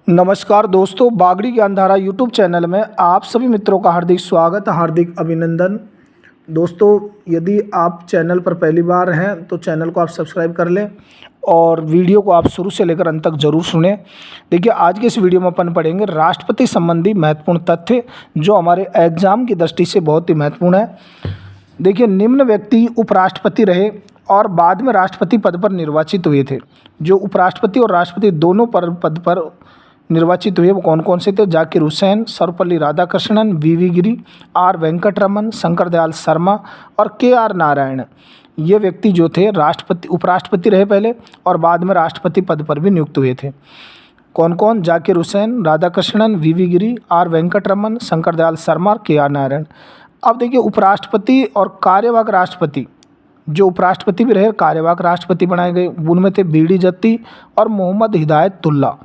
नमस्कार दोस्तों, Bagri Gyandhara YouTube channel में आप सभी मित्रों का हार्दिक स्वागत, हार्दिक अभिनंदन। दोस्तों, यदि आप चैनल पर पहली बार हैं तो चैनल को आप सब्सक्राइब कर लें और वीडियो को आप शुरू से लेकर अंत तक जरूर सुनें। देखिए, आज के इस वीडियो में अपन पढ़ेंगे राष्ट्रपति संबंधी महत्वपूर्ण तथ्य जो हमारे एग्जाम की दृष्टि से बहुत ही महत्वपूर्ण है। देखिए, निम्न व्यक्ति उपराष्ट्रपति रहे और बाद में राष्ट्रपति पद पर निर्वाचित हुए थे। जो उपराष्ट्रपति और राष्ट्रपति दोनों पद पर निर्वाचित हुए वो कौन कौन से थे? जाकिर हुसैन, सर्वपल्ली राधाकृष्णन, वी गिरी, आर वेंकटरमन, शंकर दयाल शर्मा और के.आर. नारायण। ये व्यक्ति जो थे उपराष्ट्रपति रहे पहले और बाद में राष्ट्रपति पद पर भी नियुक्त हुए थे। कौन कौन? जाकिर हुसैन, राधाकृष्णन, वी गिरी, आर वेंकटरमन, शंकर दयाल शर्मा और के.आर. नारायण। अब देखिए, उपराष्ट्रपति और कार्यवाहक राष्ट्रपति, जो उपराष्ट्रपति भी रहे कार्यवाहक राष्ट्रपति बनाए गए, उनमें थे बी.डी. जत्ती और मोहम्मद हिदायतुल्ला।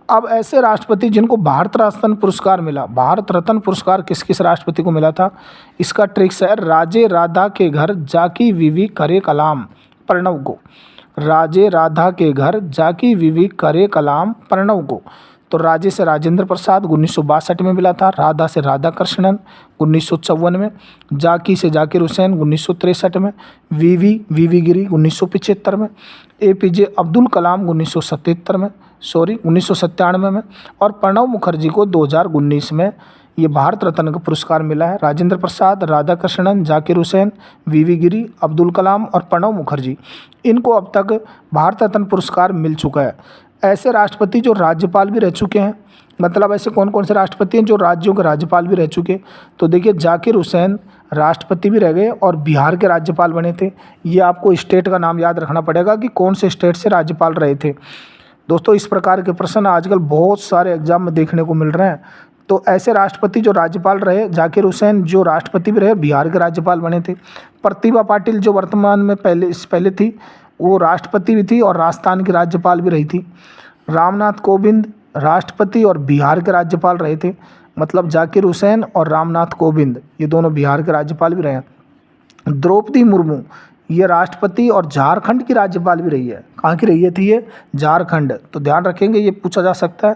अब ऐसे राष्ट्रपति जिनको भारत रत्न पुरस्कार मिला, भारत रत्न पुरस्कार किस किस राष्ट्रपति को मिला था? इसका ट्रिक्स है राजे राधा के घर जाकी वीवी करे कलाम प्रणव को। राजे राधा के घर जाकी वीवी करे कलाम प्रणव को। तो राजे से राजेंद्र प्रसाद 1962 में मिला था, राधा से राधाकृष्णन 1954 में, जाकी से जाकिर हुसैन 1963 में, वीवी गिरी 1975 में, एपीजे अब्दुल कलाम 1997 में और प्रणब मुखर्जी को 2019 में ये भारत रत्न का पुरस्कार मिला है। राजेंद्र प्रसाद, राधाकृष्णन, जाकिर हुसैन, वी गिरी, अब्दुल कलाम और प्रणब मुखर्जी, इनको अब तक भारत रत्न पुरस्कार मिल चुका है। ऐसे राष्ट्रपति जो राज्यपाल भी रह चुके हैं, मतलब ऐसे कौन कौन से राष्ट्रपति हैं जो राज्यों के राज्यपाल भी रह चुके? तो देखिए, जाकिर हुसैन राष्ट्रपति भी रह गए और बिहार के राज्यपाल बने थे। ये आपको स्टेट का नाम याद रखना पड़ेगा कि कौन से स्टेट से राज्यपाल रहे थे। दोस्तों, इस प्रकार के प्रश्न आजकल बहुत सारे एग्जाम में देखने को मिल रहे हैं। तो ऐसे राष्ट्रपति जो राज्यपाल रहे, जाकिर हुसैन जो राष्ट्रपति भी रहे, बिहार के राज्यपाल बने थे। प्रतिभा पाटिल जो वर्तमान में पहले थी, वो राष्ट्रपति भी थी और राजस्थान की राज्यपाल भी रही थी। रामनाथ कोविंद राष्ट्रपति और बिहार के राज्यपाल रहे थे। मतलब जाकिर हुसैन और रामनाथ कोविंद ये दोनों बिहार के राज्यपाल भी रहे हैं। द्रौपदी मुर्मू ये राष्ट्रपति और झारखंड की राज्यपाल भी रही है। कहाँ की रही थी ये? झारखंड। तो ध्यान रखेंगे, ये पूछा जा सकता है।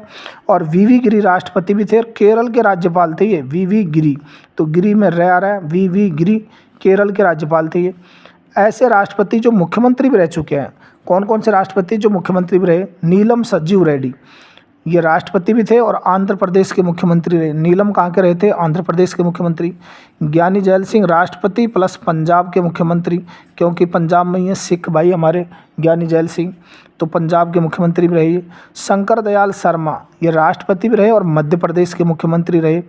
और वी गिरी राष्ट्रपति भी थे और केरल के राज्यपाल थे ये वी गिरी। तो गिरी में रह आ रहा है, वी गिरी केरल के राज्यपाल थे ये। ऐसे राष्ट्रपति जो मुख्यमंत्री भी रह चुके हैं, कौन कौन से राष्ट्रपति जो मुख्यमंत्री भी रहे? नीलम संजीव रेड्डी ये राष्ट्रपति भी थे और आंध्र प्रदेश के मुख्यमंत्री रहे। नीलम कहाँ के रहे थे? आंध्र प्रदेश के मुख्यमंत्री। ज्ञानी जैल सिंह राष्ट्रपति प्लस पंजाब के मुख्यमंत्री, क्योंकि पंजाब में ये सिख भाई हमारे ज्ञानी जैल सिंह, तो पंजाब के मुख्यमंत्री भी रहे। शंकर दयाल शर्मा ये राष्ट्रपति भी रहे और मध्य प्रदेश के मुख्यमंत्री रहे।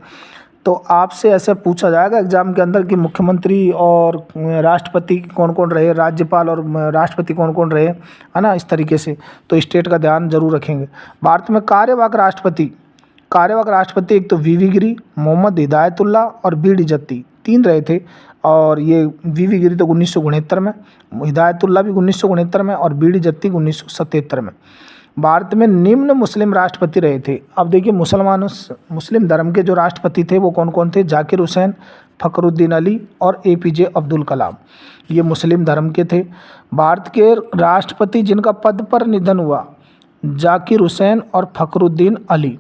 तो आपसे ऐसे पूछा जाएगा एग्जाम के अंदर कि मुख्यमंत्री और राष्ट्रपति कौन कौन रहे, राज्यपाल और राष्ट्रपति कौन कौन रहे, है ना, इस तरीके से। तो स्टेट का ध्यान जरूर रखेंगे। भारत में कार्यवाहक राष्ट्रपति एक तो वी गिरी, मोहम्मद हिदायतुल्ला और बी.डी. जत्ती, तीन रहे थे। और ये वी गिरी तो 1969 में, हिदायतुल्ला भी 1969 में और बी.डी. जत्ती 1977 में। भारत में निम्न मुस्लिम राष्ट्रपति रहे थे। अब देखिए, मुस्लिम धर्म के जो राष्ट्रपति थे वो कौन कौन थे? जाकिर हुसैन, फखरुद्दीन अली और एपीजे अब्दुल कलाम, ये मुस्लिम धर्म के थे। भारत के राष्ट्रपति जिनका पद पर निधन हुआ, जाकिर हुसैन और फखरुद्दीन अली।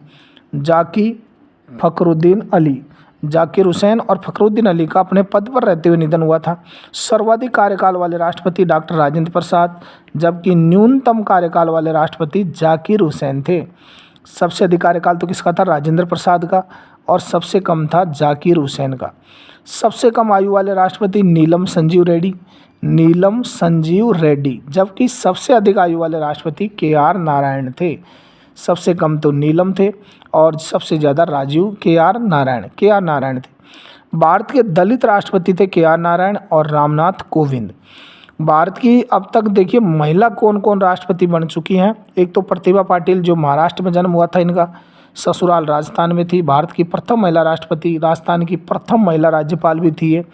जाकिर हुसैन और फखरुद्दीन अली का अपने पद पर रहते हुए निधन हुआ था। सर्वाधिक कार्यकाल वाले राष्ट्रपति डॉक्टर राजेंद्र प्रसाद, जबकि न्यूनतम कार्यकाल वाले राष्ट्रपति जाकिर हुसैन थे। सबसे अधिक कार्यकाल तो किसका था? राजेंद्र प्रसाद का, और सबसे कम था जाकिर हुसैन का। सबसे कम आयु वाले राष्ट्रपति नीलम संजीव रेड्डी, जबकि सबसे अधिक आयु वाले राष्ट्रपति के.आर. नारायण थे। सबसे कम तो नीलम थे और सबसे ज़्यादा के.आर. नारायण थे। भारत के दलित राष्ट्रपति थे के.आर. नारायण और रामनाथ कोविंद। भारत की अब तक देखिए महिला कौन कौन राष्ट्रपति बन चुकी हैं? एक तो प्रतिभा पाटिल जो महाराष्ट्र में जन्म हुआ था, इनका ससुराल राजस्थान में थी। भारत की प्रथम महिला राष्ट्रपति, राजस्थान की प्रथम महिला राज्यपाल भी थी ये।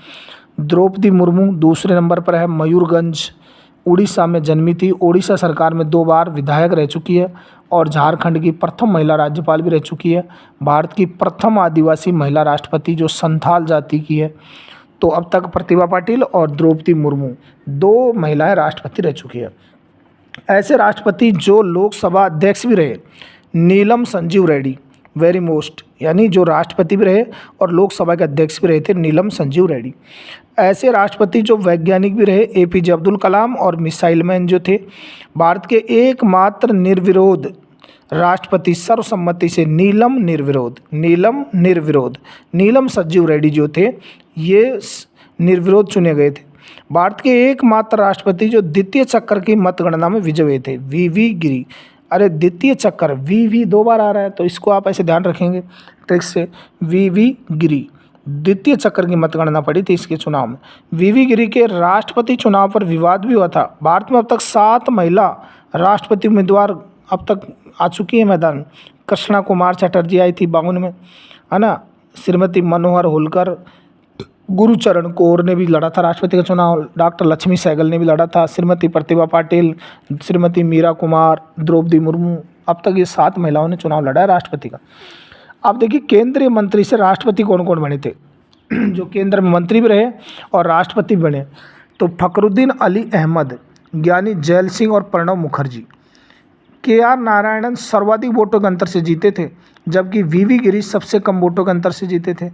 द्रौपदी मुर्मू दूसरे नंबर पर है, मयूरगंज उड़ीसा में जन्मी थी। ओडिशा सरकार में 2 बार विधायक रह चुकी है और झारखंड की प्रथम महिला राज्यपाल भी रह चुकी है। भारत की प्रथम आदिवासी महिला राष्ट्रपति जो संथाल जाति की है। तो अब तक प्रतिभा पाटिल और द्रौपदी मुर्मू 2 महिलाएं राष्ट्रपति रह चुकी है। ऐसे राष्ट्रपति जो लोकसभा अध्यक्ष भी रहे, नीलम संजीव रेड्डी, वेरी मोस्ट, यानी जो राष्ट्रपति भी रहे और लोकसभा के अध्यक्ष भी रहे थे, नीलम संजीव रेड्डी। ऐसे राष्ट्रपति जो वैज्ञानिक भी रहे, एपीजे अब्दुल कलाम और मिसाइल मैन जो थे। भारत के एकमात्र निर्विरोध राष्ट्रपति सर्वसम्मति से नीलम संजीव रेड्डी जो थे, ये निर्विरोध चुने गए थे। भारत के एकमात्र राष्ट्रपति जो द्वितीय चक्कर की मतगणना में विजय हुए थे, वीवी गिरी। अरे द्वितीय चक्कर, वीवी 2 बार आ रहा है, तो इसको आप ऐसे ध्यान रखेंगे ट्रिक से। वीवी गिरी द्वितीय चक्कर की मतगणना पड़ी थी इसके चुनाव में। वीवी गिरी के राष्ट्रपति चुनाव पर विवाद भी हुआ था। भारत में अब तक 7 महिला राष्ट्रपति उम्मीदवार अब तक आ चुकी है मैदान। कृष्णा कुमार चटर्जी आई थी 52 में, है ना। श्रीमती मनोहर होलकर, गुरुचरण कौर ने भी लड़ा था राष्ट्रपति का चुनाव। डॉक्टर लक्ष्मी सहगल ने भी लड़ा था। श्रीमती प्रतिभा पाटिल, श्रीमती मीरा कुमार, द्रौपदी मुर्मू, अब तक ये 7 महिलाओं ने चुनाव लड़ा है राष्ट्रपति का। अब देखिए केंद्रीय मंत्री से राष्ट्रपति कौन कौन बने थे जो केंद्र में मंत्री भी रहे और राष्ट्रपति बने, तो फखरुद्दीन अली अहमद, ज्ञानी जैल सिंह और प्रणब मुखर्जी। KR नारायणन सर्वाधिक वोटों के अंतर से जीते थे, जबकि वीवी गिरी सबसे कम वोटों के अंतर से जीते थे।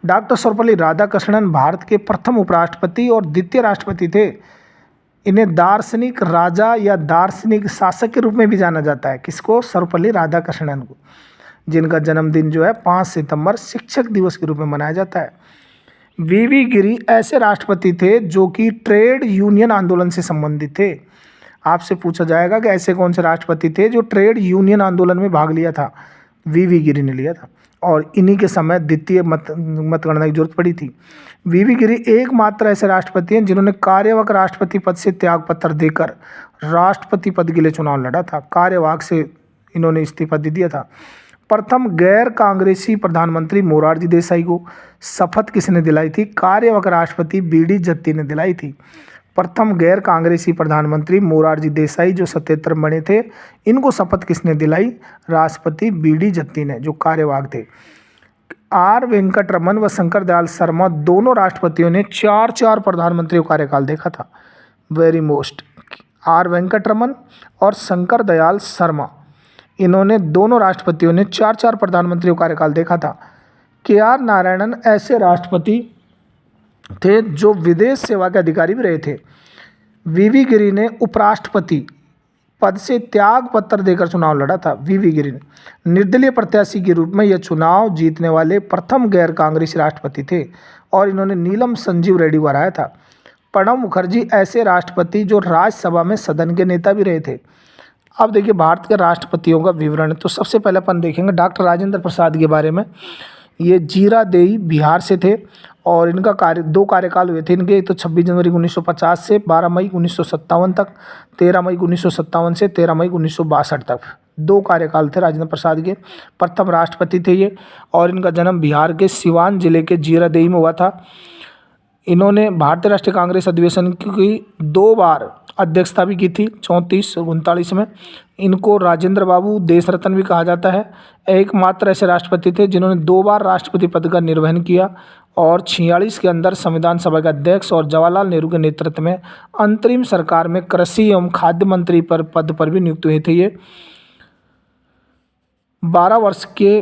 डॉक्टर सर्वपल्ली राधाकृष्णन भारत के प्रथम उपराष्ट्रपति और द्वितीय राष्ट्रपति थे। इन्हें दार्शनिक राजा या दार्शनिक शासक के रूप में भी जाना जाता है। किसको? सर्वपल्ली राधाकृष्णन को, जिनका जन्मदिन जो है 5 सितंबर शिक्षक दिवस के रूप में मनाया जाता है। वीवी गिरी ऐसे राष्ट्रपति थे जो कि ट्रेड यूनियन आंदोलन से संबंधित थे। आपसे पूछा जाएगा कि ऐसे कौन से राष्ट्रपति थे जो ट्रेड यूनियन आंदोलन में भाग लिया था। वीवी गिरी ने लिया था और इन्हीं के समय द्वितीय मतगणना की जरूरत पड़ी थी। वीवी गिरी एकमात्र ऐसे राष्ट्रपति हैं जिन्होंने कार्यवाहक राष्ट्रपति पद से त्यागपत्र देकर राष्ट्रपति पद के लिए चुनाव लड़ा था। कार्यवाहक से इन्होंने इस्तीफा दे दिया था। प्रथम गैर कांग्रेसी प्रधानमंत्री मोरारजी देसाई को शपथ किसने दिलाई थी? कार्यवाहक राष्ट्रपति BD जत्ती ने दिलाई थी। प्रथम गैर कांग्रेसी प्रधानमंत्री मोरारजी देसाई जो 77 बने थे, इनको शपथ किसने दिलाई? राष्ट्रपति BD जत्ती ने, जो कार्यवाहक थे। R वेंकटरमन व शंकर दयाल शर्मा दोनों राष्ट्रपतियों ने 4 प्रधानमंत्रियों का कार्यकाल देखा था। वेरी मोस्ट, R वेंकटरमन और शंकर दयाल शर्मा, इन्होंने दोनों राष्ट्रपतियों ने 4 प्रधानमंत्रियों का कार्यकाल देखा था। KR नारायणन ऐसे राष्ट्रपति थे जो विदेश सेवा के अधिकारी भी रहे थे। वीवी गिरी ने उपराष्ट्रपति पद से त्याग पत्र देकर चुनाव लड़ा था। वीवी गिरी ने निर्दलीय प्रत्याशी के रूप में यह चुनाव जीतने वाले प्रथम गैर कांग्रेसी राष्ट्रपति थे और इन्होंने नीलम संजीव रेड्डी को हराया था। प्रणब मुखर्जी ऐसे राष्ट्रपति जो राज्यसभा में सदन के नेता भी रहे थे। अब देखिए भारत के राष्ट्रपतियों का विवरण। तो सबसे पहले अपन देखेंगे डॉक्टर राजेंद्र प्रसाद के बारे में। ये जीरादेई बिहार से थे और इनका 2 कार्यकाल हुए थे इनके। तो 26 जनवरी 1950 से 12 मई 1957 तक, 13 मई 1957 से 13 मई 1962 तक 2 कार्यकाल थे राजेंद्र प्रसाद के। प्रथम राष्ट्रपति थे ये और इनका जन्म बिहार के सिवान जिले के जीरादेई में हुआ था। इन्होंने भारतीय राष्ट्रीय कांग्रेस अधिवेशन की 2 बार अध्यक्षता भी की थी, 34 और 39 में। इनको राजेंद्र बाबू देश रत्न भी कहा जाता है। एकमात्र ऐसे राष्ट्रपति थे जिन्होंने 2 बार राष्ट्रपति पद का निर्वहन किया और 46 के अंदर संविधान सभा के अध्यक्ष और जवाहरलाल नेहरू के नेतृत्व में अंतरिम सरकार में कृषि एवं खाद्य मंत्री पद पर भी नियुक्त हुए थे। ये 12 वर्ष के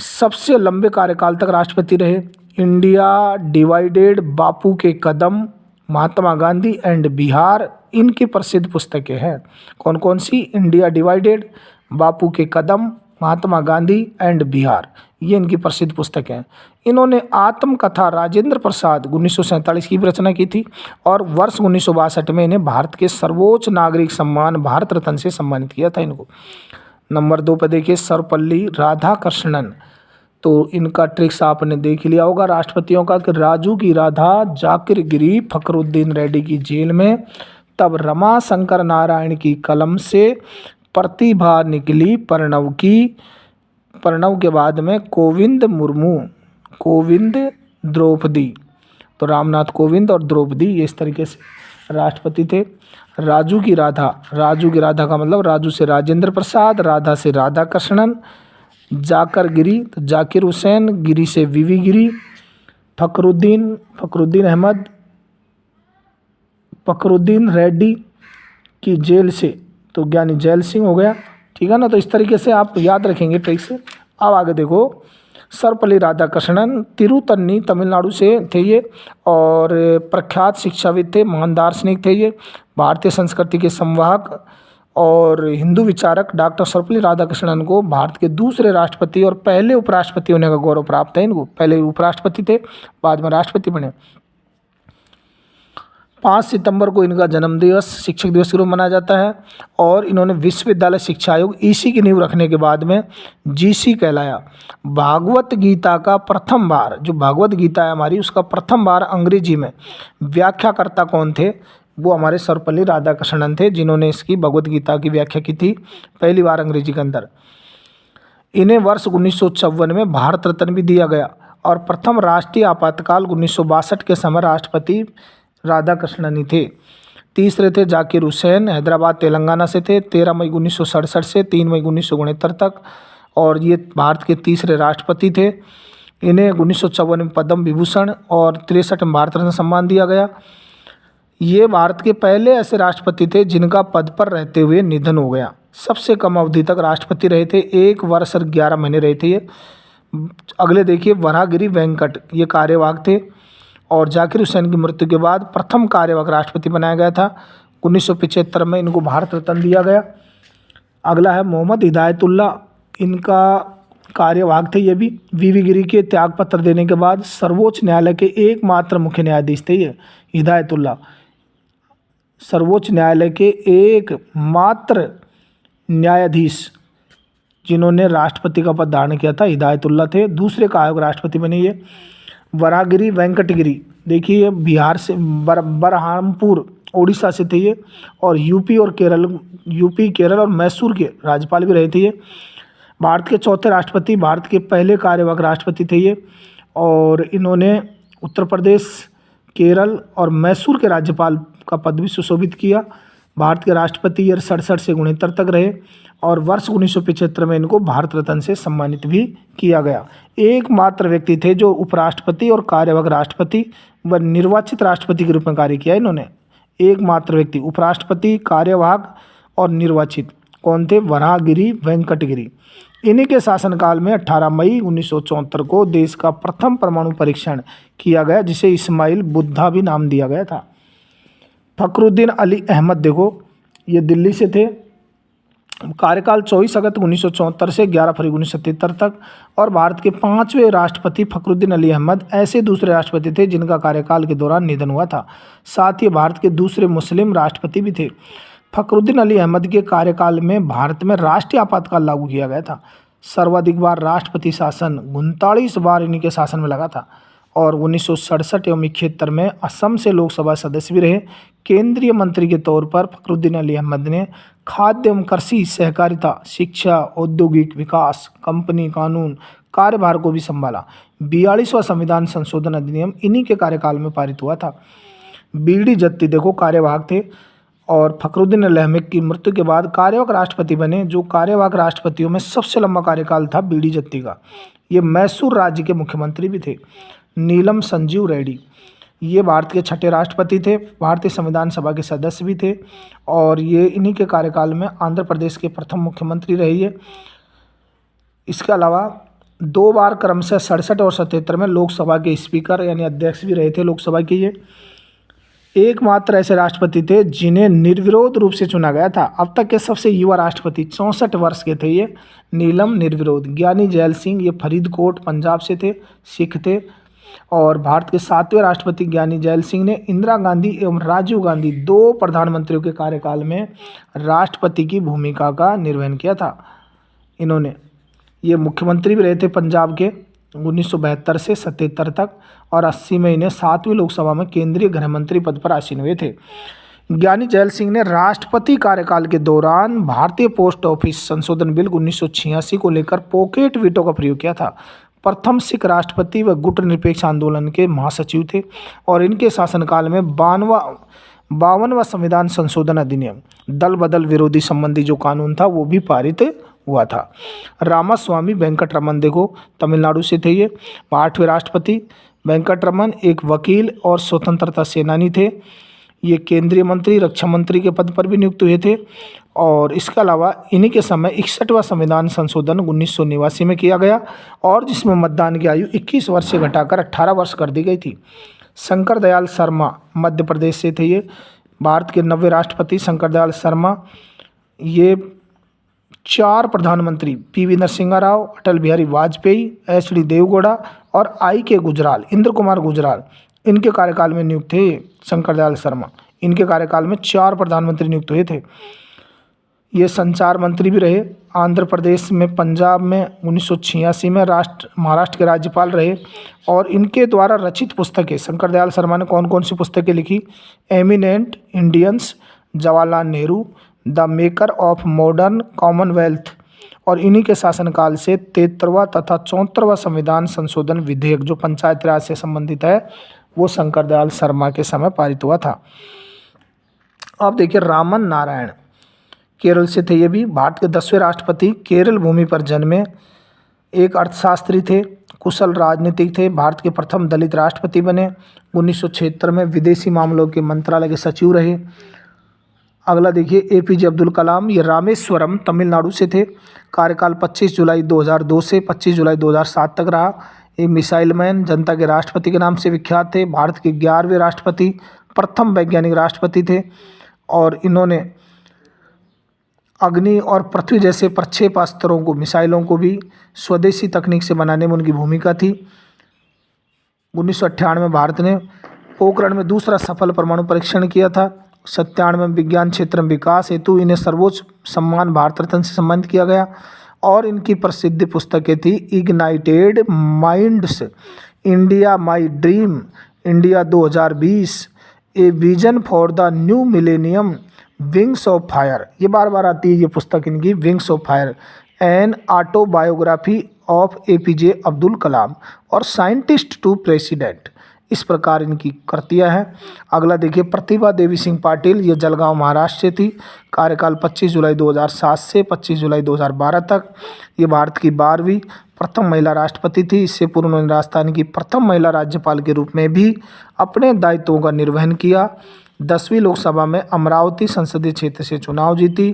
सबसे लंबे कार्यकाल तक राष्ट्रपति रहे। इंडिया डिवाइडेड, बापू के कदम, महात्मा गांधी एंड बिहार, इनकी प्रसिद्ध पुस्तकें हैं। कौन कौन सी? इंडिया डिवाइडेड, बापू के कदम, महात्मा गांधी एंड बिहार, ये इनकी प्रसिद्ध पुस्तकें हैं। इन्होंने आत्मकथा राजेंद्र प्रसाद 1947 की भी रचना की थी और वर्ष 1962 में इन्हें भारत के सर्वोच्च नागरिक सम्मान भारत रत्न से सम्मानित किया था इनको। नंबर 2 पर देखिए सर्वपल्ली राधाकृष्णन। तो इनका ट्रिक्स आपने देख लिया होगा राष्ट्रपतियों का कि राजू की राधा जाकिर गिरी फखरुद्दीन रेड्डी की जेल में, तब रमा शंकर नारायण की कलम से प्रतिभा निकली प्रणव की। प्रणव के बाद में कोविंद मुर्मू, कोविंद द्रौपदी, तो रामनाथ कोविंद और द्रौपदी, ये इस तरीके से राष्ट्रपति थे। राजू की राधा, राजू की राधा का मतलब राजू से राजेंद्र प्रसाद, राधा से राधाकृष्णन, जाकर गिरी तो जाकिर हुसैन, गिरी से वीवी गिरी, फखरुद्दीन अहमद, फखरुद्दीन रेड्डी की जेल से तो ज्ञानी जैल सिंह हो गया। ठीक है ना। तो इस तरीके से आप याद रखेंगे ट्रिक्स। अब आगे देखो, सर्वपल्ली राधाकृष्णन तिरुतन्नी तमिलनाडु से थे ये, और प्रख्यात शिक्षाविद थे, महान दार्शनिक थे ये, भारतीय संस्कृति के संवाहक और हिंदू विचारक डॉक्टर सर्वपल्ली राधाकृष्णन को भारत के दूसरे राष्ट्रपति और पहले उपराष्ट्रपति होने का गौरव प्राप्त है इनको। पहले उपराष्ट्रपति थे, बाद में राष्ट्रपति बने। 5 सितंबर को इनका जन्मदिवस शिक्षक दिवस के रूप में मनाया जाता है, और इन्होंने विश्वविद्यालय शिक्षा आयोग ईसी की नींव रखने के बाद में जीसी कहलाया। भागवत गीता का प्रथम बार, जो भागवत गीता है हमारी, उसका प्रथम बार अंग्रेजी में व्याख्याकर्ता कौन थे? वो हमारे सर्वपल्ली राधाकृष्णन थे, जिन्होंने इसकी भगवत गीता की व्याख्या की थी पहली बार अंग्रेजी के अंदर। इन्हें वर्ष 1954 में भारत रत्न भी दिया गया, और प्रथम राष्ट्रीय आपातकाल 1962 के समय राष्ट्रपति राधाकृष्णन ही थे। तीसरे थे जाकिर हुसैन, हैदराबाद तेलंगाना से थे, 13 मई 1967 से 3 मई 1969 तक, और ये भारत के तीसरे राष्ट्रपति थे। इन्हें 1954 में पद्म विभूषण और 63 में भारत रत्न सम्मान दिया गया। ये भारत के पहले ऐसे राष्ट्रपति थे जिनका पद पर रहते हुए निधन हो गया। सबसे कम अवधि तक राष्ट्रपति रहे थे, 1 वर्ष और 11 महीने रहे थे ये। अगले देखिए, वराहगिरी वेंकट, ये कार्यवाहक थे, और जाकिर हुसैन की मृत्यु के बाद प्रथम कार्यवाहक राष्ट्रपति बनाया गया था। 1975 में इनको भारत रत्न दिया गया। अगला है मोहम्मद हिदायतुल्ला, इनका कार्यवाहक थे ये भी। वीवी गिरी के त्यागपत्र देने के बाद सर्वोच्च न्यायालय के एकमात्र मुख्य न्यायाधीश थे ये हिदायतुल्ला। सर्वोच्च न्यायालय के एकमात्र न्यायाधीश जिन्होंने राष्ट्रपति का पद धारण किया था, हिदायतुल्ला थे। दूसरे कार्यवाहक राष्ट्रपति बने ये। वराहगिरी वेंकटगिरी, देखिए बिहार से, बरहामपुर उड़ीसा से थे ये, और यूपी, केरल और मैसूर के राज्यपाल भी रहे थे ये। भारत के चौथे राष्ट्रपति, भारत के पहले कार्यवाहक राष्ट्रपति थे ये, और इन्होंने उत्तर प्रदेश, केरल और मैसूर के राज्यपाल का पद भी सुशोभित किया। भारत के राष्ट्रपति ये 67 से 69 तक रहे, और वर्ष 1975 में इनको भारत रत्न से सम्मानित भी किया गया। एकमात्र व्यक्ति थे जो उपराष्ट्रपति और कार्यवाहक राष्ट्रपति व निर्वाचित राष्ट्रपति के रूप में कार्य किया इन्होंने। एकमात्र व्यक्ति, उपराष्ट्रपति, कार्यवाहक और निर्वाचित, कौन थे? वराहगिरी वेंकटगिरी। इन्हीं के शासनकाल में 18 मई 1974 को देश का प्रथम परमाणु परीक्षण किया गया, जिसे इस्माइल बुद्धा भी नाम दिया गया था। फखरुद्दीन अली अहमद, देखो ये दिल्ली से थे। कार्यकाल 24 अगस्त 1974 से 11 फरवरी 1977 तक, और भारत के 5वें राष्ट्रपति फखरुद्दीन अली अहमद ऐसे दूसरे राष्ट्रपति थे जिनका कार्यकाल के दौरान निधन हुआ था। साथ ही भारत के दूसरे मुस्लिम राष्ट्रपति भी थे। फखरुद्दीन अली अहमद के कार्यकाल में भारत में राष्ट्रीय आपातकाल लागू किया गया था। सर्वाधिक बार राष्ट्रपति शासन 39 बार इन्हीं के शासन में लगा था, और 1967 एवं 71 में असम से लोकसभा सदस्य भी रहे। केंद्रीय मंत्री के तौर पर फखरुद्दीन अली अहमद ने खाद्य एवं कृषि, सहकारिता, शिक्षा, औद्योगिक विकास, कंपनी कानून, कार्यभार को भी संभाला। 42वां संविधान संशोधन अधिनियम इन्हीं के कार्यकाल में पारित हुआ था। बीडी जत्ती, देखो कार्यवाहक थे, और फखरुद्दीन अली अहमद की मृत्यु के बाद कार्यवाहक राष्ट्रपति बने। जो कार्यवाहक राष्ट्रपतियों में सबसे लंबा कार्यकाल था बीडी जत्ती का। ये मैसूर राज्य के मुख्यमंत्री भी थे। नीलम संजीव रेड्डी, ये भारत के 6ठे राष्ट्रपति थे, भारतीय संविधान सभा के सदस्य भी थे, और ये इन्हीं के कार्यकाल में आंध्र प्रदेश के प्रथम मुख्यमंत्री रहे ये। इसके अलावा 2 बार क्रमशः 67 और 77 में लोकसभा के स्पीकर यानी अध्यक्ष भी रहे थे लोकसभा के ये। एकमात्र ऐसे राष्ट्रपति थे जिन्हें निर्विरोध रूप से चुना गया था। अब तक के सबसे युवा राष्ट्रपति 64 वर्ष के थे ये, नीलम निर्विरोध। ज्ञानी जैल सिंह, ये फरीदकोट पंजाब से थे, सिख थे, और भारत के 7वें राष्ट्रपति ज्ञानी जैल सिंह ने इंदिरा गांधी एवं राजीव गांधी 2 प्रधानमंत्रियों के कार्यकाल में राष्ट्रपति की भूमिका का निर्वहन किया था इन्होंने। ये मुख्यमंत्री भी रहे थे पंजाब के 1972 से 77 तक, और 80 में इन्हें 7वीं लोकसभा में केंद्रीय गृह मंत्री पद पर आसीन हुए थे। ज्ञानी जैल सिंह ने राष्ट्रपति कार्यकाल के दौरान भारतीय पोस्ट ऑफिस संशोधन बिल 1986 को लेकर पॉकेट वीटो का प्रयोग किया था। प्रथम सिख राष्ट्रपति व गुट निरपेक्ष आंदोलन के महासचिव थे, और इनके शासनकाल में 52वां संविधान संशोधन अधिनियम, दल बदल विरोधी संबंधी जो कानून था वो भी पारित हुआ था। रामास्वामी वेंकटरमन, देखो तमिलनाडु से थे ये, 8वें राष्ट्रपति। वेंकटरमन एक वकील और स्वतंत्रता सेनानी थे। ये केंद्रीय मंत्री, रक्षा मंत्री के पद पर भी नियुक्त हुए थे। और इसके अलावा इन्हीं के समय 61वां संविधान संशोधन 1989 में किया गया और जिसमें मतदान की आयु 21 वर्ष से घटाकर 18 वर्ष कर दी गई थी। शंकर दयाल शर्मा मध्य प्रदेश से थे ये। भारत के 90वें राष्ट्रपति शंकर दयाल शर्मा। ये 4 प्रधानमंत्री पीवी नरसिम्हा राव, अटल बिहारी वाजपेयी, एचडी देवगौड़ा और आई.के. गुजराल, इंद्र कुमार गुजराल, इनके कार्यकाल में नियुक्त थे शंकर दयाल शर्मा। इनके कार्यकाल में 4 प्रधानमंत्री नियुक्त हुए थे। ये संचार मंत्री भी रहे। आंध्र प्रदेश में, पंजाब में 1986 में महाराष्ट्र के राज्यपाल रहे। और इनके द्वारा रचित पुस्तकें, शंकर दयाल शर्मा ने कौन कौन सी पुस्तकें लिखी? Eminent Indians, Jawaharlal Nehru, the maker of modern Commonwealth. और इन्हीं के शासनकाल से 73वां तथा 74वां संविधान संशोधन विधेयक जो पंचायत राज से संबंधित है वो शंकर दयाल शर्मा के समय पारित हुआ था। अब देखिए रामन नारायण, केरल से थे ये भी। भारत के 10वें राष्ट्रपति, केरल भूमि पर जन्मे, एक अर्थशास्त्री थे, कुशल राजनीतिक थे। भारत के प्रथम दलित राष्ट्रपति बने। 1976 में विदेशी मामलों के मंत्रालय के सचिव रहे। अगला देखिए एपीजे अब्दुल कलाम, ये रामेश्वरम तमिलनाडु से थे। कार्यकाल 25 जुलाई 2002 से 25 जुलाई 2007 तक रहा। एक मिसाइल मैन, जनता के राष्ट्रपति के नाम से विख्यात थे। भारत के 11वें राष्ट्रपति, प्रथम वैज्ञानिक राष्ट्रपति थे। और इन्होंने अग्नि और पृथ्वी जैसे प्रक्षेपास्त्रों को, मिसाइलों को भी स्वदेशी तकनीक से बनाने में उनकी भूमिका थी। 1998 में भारत ने पोखरण में दूसरा सफल परमाणु परीक्षण किया था। 97 में विज्ञान क्षेत्र में विकास हेतु इन्हें सर्वोच्च सम्मान भारत रत्न से सम्मानित किया गया। और इनकी प्रसिद्ध पुस्तकें थी ignited minds, India my dream, India 2020, a vision for the new millennium, wings of fire, ये बार बार आती है ये पुस्तक इनकी, wings of fire, an autobiography of APJ Abdul Kalam और साइंटिस्ट टू प्रेसिडेंट। इस प्रकार इनकी कृतियाँ हैं। अगला देखिए प्रतिभा देवी सिंह पाटिल, ये जलगांव महाराष्ट्र से थी। कार्यकाल 25 जुलाई 2007 से 25 जुलाई 2012 तक। ये भारत की 12वीं प्रथम महिला राष्ट्रपति थी। इससे पूर्व उन्होंने राजस्थान की प्रथम महिला राज्यपाल के रूप में भी अपने दायित्वों का निर्वहन किया। 10वीं लोकसभा में अमरावती संसदीय क्षेत्र से चुनाव जीती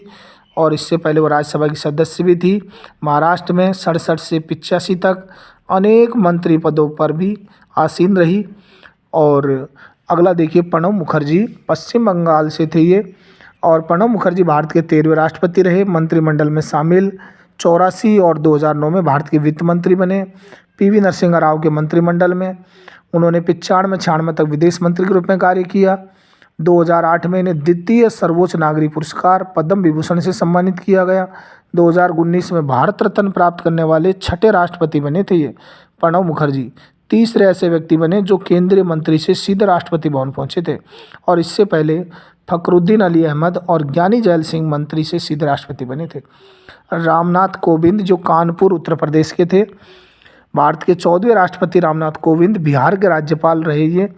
और इससे पहले वो राज्यसभा की सदस्य भी थी। महाराष्ट्र में 67 से 85 तक अनेक मंत्री पदों पर भी आसीन रही। और अगला देखिए प्रणब मुखर्जी, पश्चिम बंगाल से थे ये। और प्रणब मुखर्जी भारत के 13वें राष्ट्रपति रहे। मंत्रिमंडल में शामिल 84 और 2009 में भारत के वित्त मंत्री बने। पीवी नरसिम्हा राव के मंत्रिमंडल में उन्होंने 95-96 तक विदेश मंत्री के रूप में कार्य किया। 2008 में इन्हें द्वितीय सर्वोच्च नागरिक पुरस्कार पद्म विभूषण से सम्मानित किया गया। 2019 में भारत रत्न प्राप्त करने वाले 6ठे राष्ट्रपति बने थे ये प्रणब मुखर्जी। 3रे ऐसे व्यक्ति बने जो केंद्रीय मंत्री से सीधे राष्ट्रपति भवन पहुंचे थे। और इससे पहले फखरुद्दीन अली अहमद और ज्ञानी जैल सिंह मंत्री से सीधे राष्ट्रपति बने थे। रामनाथ कोविंद जो कानपुर उत्तर प्रदेश के थे। भारत के 14वें राष्ट्रपति रामनाथ कोविंद बिहार के राज्यपाल रहे ये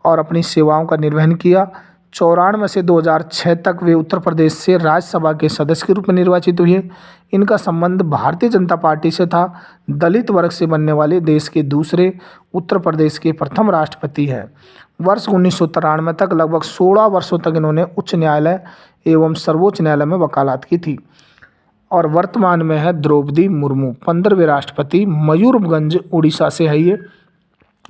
और अपनी सेवाओं का निर्वहन किया। 94 से 2006 तक वे उत्तर प्रदेश से राज्यसभा के सदस्य के रूप में निर्वाचित हुए। इनका संबंध भारतीय जनता पार्टी से था। दलित वर्ग से बनने वाले देश के दूसरे, उत्तर प्रदेश के प्रथम राष्ट्रपति हैं। वर्ष 1993 तक लगभग 16 वर्षों तक इन्होंने उच्च न्यायालय एवं सर्वोच्च न्यायालय में वकालत की थी। और वर्तमान में है द्रौपदी मुर्मू, 15वें राष्ट्रपति, मयूरभंज उड़ीसा से है ये।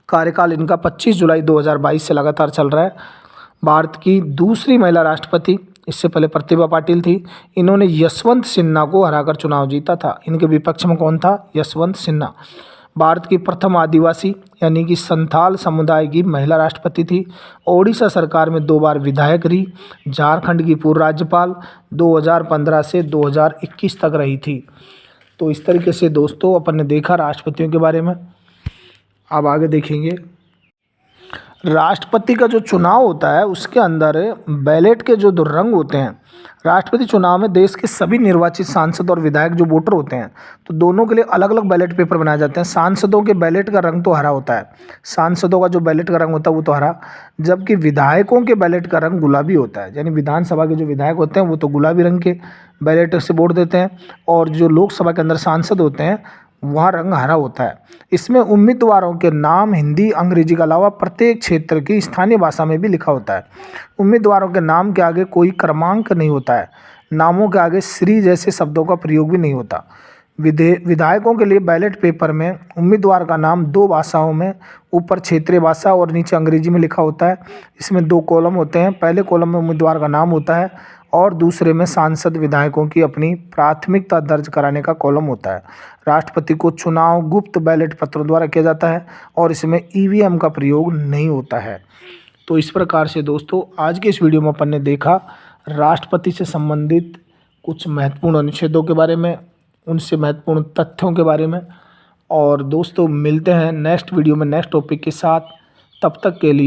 कार्यकाल इनका 25 जुलाई 2022 से लगातार चल रहा है। भारत की दूसरी महिला राष्ट्रपति, इससे पहले प्रतिभा पाटिल थी। इन्होंने यशवंत सिन्हा को हराकर चुनाव जीता था। इनके विपक्ष में कौन था? यशवंत सिन्हा। भारत की प्रथम आदिवासी यानी कि संथाल समुदाय की महिला राष्ट्रपति थी। ओडिशा सरकार में 2 बार विधायक रही। झारखंड की पूर्व राज्यपाल 2015 से 2021 तक रही थी। तो इस तरीके से दोस्तों अपन ने देखा राष्ट्रपतियों के बारे में। अब आगे देखेंगे राष्ट्रपति का जो चुनाव होता है उसके अंदर बैलेट के जो 2 रंग होते हैं। राष्ट्रपति चुनाव में देश के सभी निर्वाचित सांसद और विधायक जो वोटर होते हैं तो दोनों के लिए अलग अलग बैलेट पेपर बनाए जाते हैं। सांसदों के बैलेट का रंग तो हरा होता है, सांसदों का जो बैलेट का रंग होता है वो तो हरा, जबकि विधायकों के बैलेट का रंग गुलाबी होता है। यानी विधानसभा के जो विधायक होते हैं वो तो गुलाबी रंग के बैलेट से वोट देते हैं और जो लोकसभा के अंदर सांसद होते हैं वह रंग हरा होता है। इसमें उम्मीदवारों के नाम हिंदी अंग्रेजी के अलावा प्रत्येक क्षेत्र की स्थानीय भाषा में भी लिखा होता है। उम्मीदवारों के नाम के आगे कोई क्रमांक नहीं होता है। नामों के आगे श्री जैसे शब्दों का प्रयोग भी नहीं होता। विधायकों के लिए बैलेट पेपर में उम्मीदवार का नाम 2 भाषाओं में, ऊपर क्षेत्रीय भाषा और नीचे अंग्रेजी में लिखा होता है। इसमें 2 कॉलम होते हैं। पहले कॉलम में उम्मीदवार का नाम होता है और दूसरे में सांसद विधायकों की अपनी प्राथमिकता दर्ज कराने का कॉलम होता है। राष्ट्रपति को चुनाव गुप्त बैलेट पत्रों द्वारा किया जाता है और इसमें ईवीएम का प्रयोग नहीं होता है। तो इस प्रकार से दोस्तों आज के इस वीडियो में अपन ने देखा राष्ट्रपति से संबंधित कुछ महत्वपूर्ण अनुच्छेदों के बारे में, उनसे महत्वपूर्ण तथ्यों के बारे में। और दोस्तों मिलते हैं नेक्स्ट वीडियो में नेक्स्ट टॉपिक के साथ। तब तक के लिए